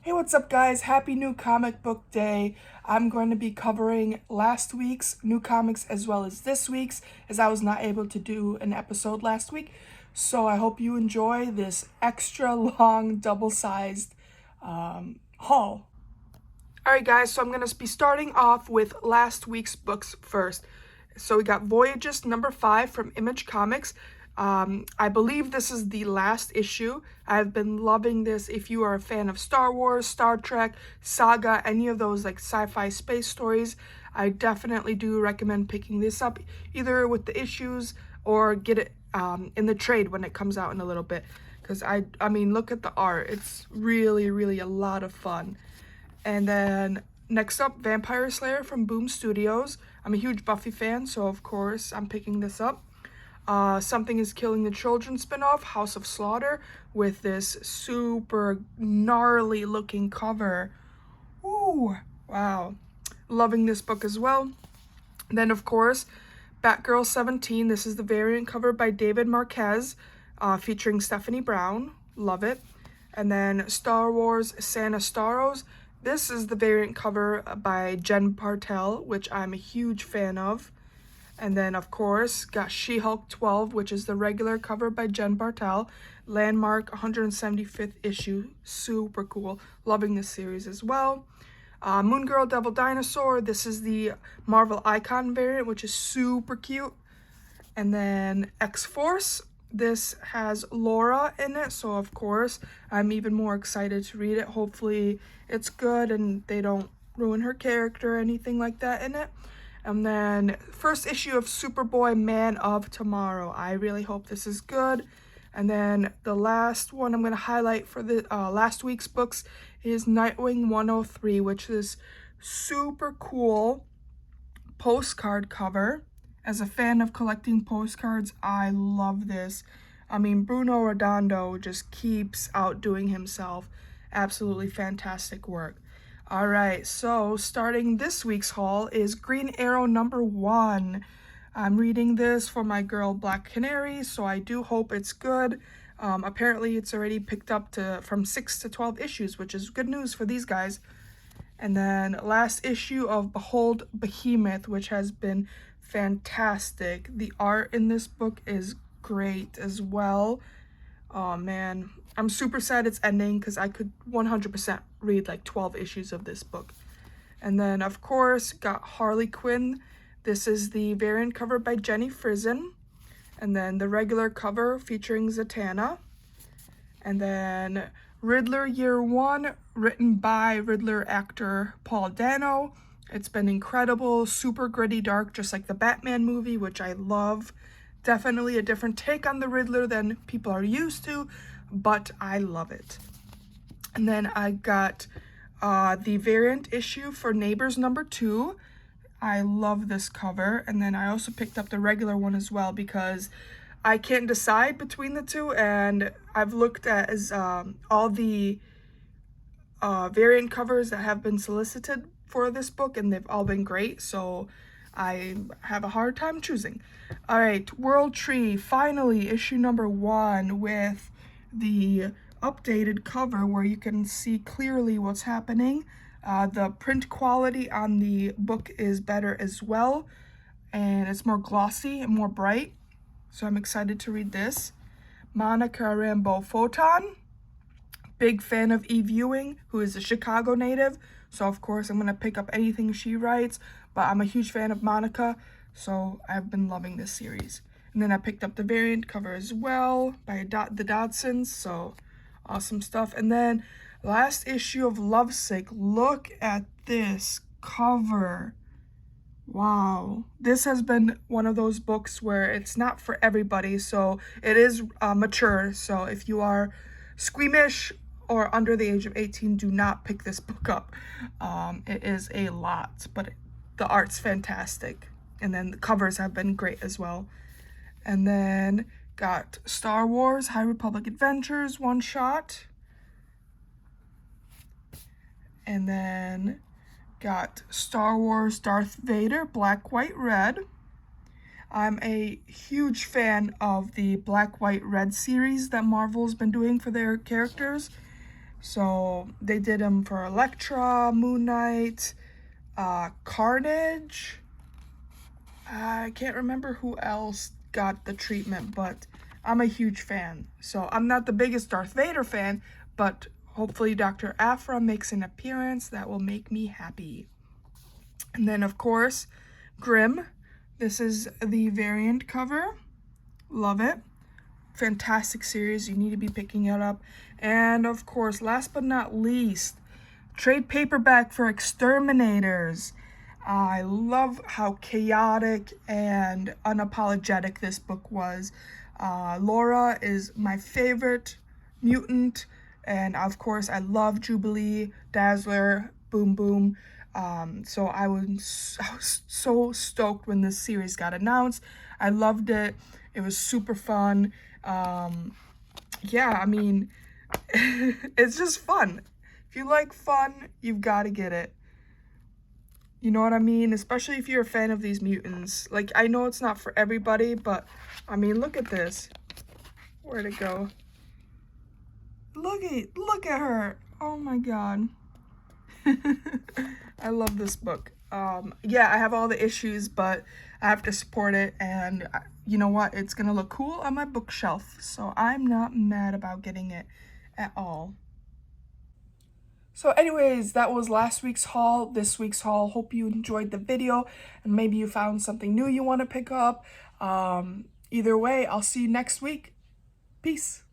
Hey, what's up, guys? Happy New Comic Book Day. I'm going to be covering last week's new comics as well as this week's, as I was not able to do an episode last week. So I hope you enjoy this extra long, double-sized haul. Alright, guys, so I'm going to be starting off with last week's books first. So we got Voyages number 5 from Image Comics. I believe this is the last issue. I've been loving this. If you are a fan of Star Wars, Star Trek, Saga, any of those like sci-fi space stories, I definitely do recommend picking this up either with the issues or get it in the trade when it comes out in a little bit. Because I mean, look at the art. It's really, really a lot of fun. And then next up, Vampire Slayer from Boom Studios. I'm a huge Buffy fan, so of course I'm picking this up. Something is Killing the Children spinoff, House of Slaughter, with this super gnarly looking cover. Ooh, wow. Loving this book as well. Then, of course, Batgirl 17. This is the variant cover by David Marquez, featuring Stephanie Brown. Love it. And then Star Wars Santa Staros. This is the variant cover by Jen Bartel, which I'm a huge fan of. And then, of course, got She-Hulk 12, which is the regular cover by Jen Bartel. Landmark 175th issue. Super cool. Loving this series as well. Moon Girl Devil Dinosaur. This is the Marvel Icon variant, which is super cute. And then X-Force. This has Laura in it, so of course I'm even more excited to read it. Hopefully it's good and they don't ruin her character or anything like that in it. And then first issue of Superboy Man of Tomorrow. I really hope this is good. And then the last one I'm going to highlight for the last week's books is Nightwing 103, which is super cool postcard cover. As a fan of collecting postcards, I love this. I mean, Bruno Redondo just keeps outdoing himself. Absolutely fantastic work. All right, so starting this week's haul is Green Arrow number 1. I'm reading this for my girl Black Canary, so I do hope it's good. Apparently, it's already picked up from 6 to 12 issues, which is good news for these guys. And then last issue of Behold Behemoth, which has been fantastic. The art in this book is great as well. Oh man, I'm super sad it's ending because I could 100% read like 12 issues of this book. And then of course got Harley Quinn. This is the variant cover by Jenny Frison. And then the regular cover featuring Zatanna. And then Riddler Year 1, written by Riddler actor Paul Dano. It's been incredible, super gritty, dark, just like the Batman movie, which I love. Definitely a different take on the Riddler than people are used to, but I love it. And then I got the variant issue for Neighbors number 2. I love this cover. And then I also picked up the regular one as well because I can't decide between the two, and I've looked at all the variant covers that have been solicited for this book, and they've all been great, so I have a hard time choosing. All right, World Tree, finally, issue number 1 with the updated cover where you can see clearly what's happening. The print quality on the book is better as well, and it's more glossy and more bright. So I'm excited to read this. Monica Rambeau Photon. Big fan of Eve Ewing, who is a Chicago native. So of course I'm going to pick up anything she writes. But I'm a huge fan of Monica, so I've been loving this series. And then I picked up the variant cover as well by the Dodsons. So awesome stuff. And then last issue of Lovesick. Look at this cover. Wow, this has been one of those books where it's not for everybody, so it is mature. So if you are squeamish or under the age of 18, do not pick this book up. It is a lot, but the art's fantastic. And then the covers have been great as well. And then got Star Wars High Republic Adventures one shot. And then got Star Wars Darth Vader Black, White, Red. I'm a huge fan of the Black, White, Red series that Marvel's been doing for their characters. So they did them for Elektra, Moon Knight, Carnage. I can't remember who else got the treatment, but I'm a huge fan. So I'm not the biggest Darth Vader fan, but hopefully Dr. Aphra makes an appearance. That will make me happy. And then, of course, Grimm. This is the variant cover. Love it. Fantastic series. You need to be picking it up. And, of course, last but not least, trade paperback for Exterminators. I love how chaotic and unapologetic this book was. Laura is my favorite mutant, and of course I love Jubilee, Dazzler, Boom Boom. So I was so stoked when this series got announced. I loved it. It was super fun. Yeah, I mean, it's just fun. If you like fun, you've got to get it. You know what I mean? Especially if you're a fan of these mutants. Like, I know it's not for everybody, but, I mean, look at this. Where'd it go? Look at her. Oh my god. I love this book. Yeah, I have all the issues, but I have to support it, and you know what? It's gonna look cool on my bookshelf, so I'm not mad about getting it at all. So anyways, that was last week's haul, this week's haul. Hope you enjoyed the video and maybe you found something new you want to pick up. Either way, I'll see you next week. Peace.